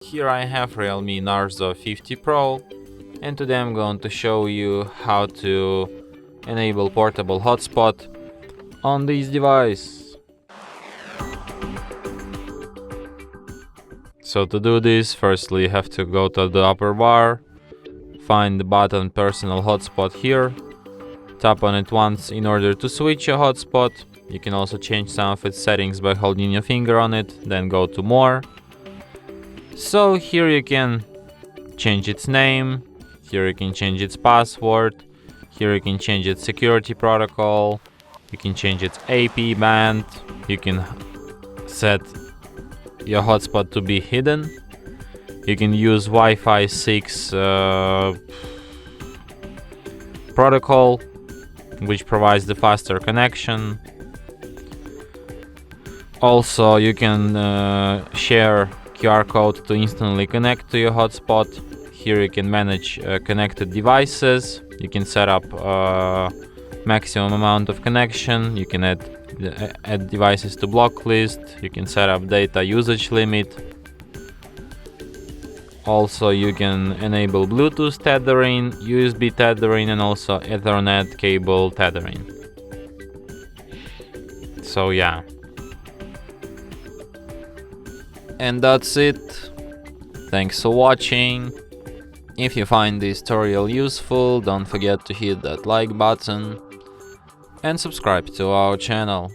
Here I have REALME Narzo 50 Pro, and today I'm going to show you how to enable portable hotspot on this device. So to do this, firstly you have to go to the upper bar, find the button personal hotspot here, tap on it once in order to switch a hotspot. You can also change some of its settings by holding your finger on it, then go to more. So here you can change its name, here you can change its password, here you can change its security protocol, you can change its AP band, you can set your hotspot to be hidden, you can use Wi-Fi 6 protocol, which provides the faster connection. Also, you can share QR code to instantly connect to your hotspot. Here you can manage connected devices. You can set up maximum amount of connection. You can add devices to block list. You can set up data usage limit. Also, you can enable Bluetooth tethering, USB tethering, and also Ethernet cable tethering. So yeah. And that's it. Thanks for watching. If you find this tutorial useful, don't forget to hit that like button and subscribe to our channel.